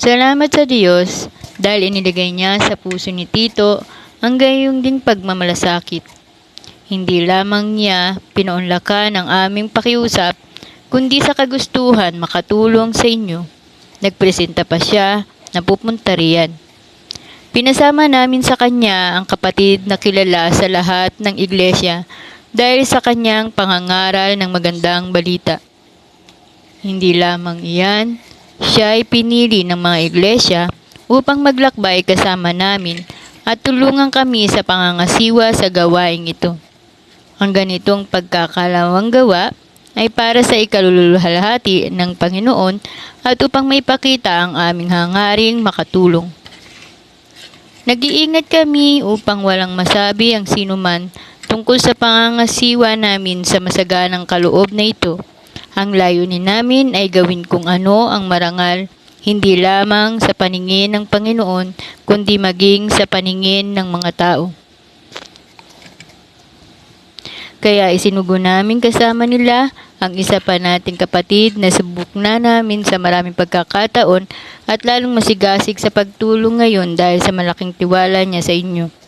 Salamat sa Diyos dahil inilagay niya sa puso ni Tito ang gayong ding pagmamalasakit. Hindi lamang niya pinaunlakan ang aming pakiusap, kundi sa kagustuhan makatulong sa inyo. Nagpresenta pa siya na pupunta riyan. Pinasama namin sa kanya ang kapatid na kilala sa lahat ng iglesia dahil sa kanyang pangangaral ng magandang balita. Hindi lamang iyan, siya ay pinili ng mga iglesia upang maglakbay kasama namin at tulungan kami sa pangangasiwa sa gawaing ito. Ang ganitong pagkakalawang gawa ay para sa ikaluluhalhati ng Panginoon at upang maipakita ang aming hangaring makatulong. Nag-iingat kami upang walang masabi ang sinuman tungkol sa pangangasiwa namin sa masaganang kaloob na ito. Ang layunin namin ay gawin kung ano ang marangal, hindi lamang sa paningin ng Panginoon, kundi maging sa paningin ng mga tao. Kaya isinugo namin kasama nila ang isa pa nating kapatid na subok na namin sa maraming pagkakataon at lalong masigasig sa pagtulong ngayon dahil sa malaking tiwala niya sa inyo.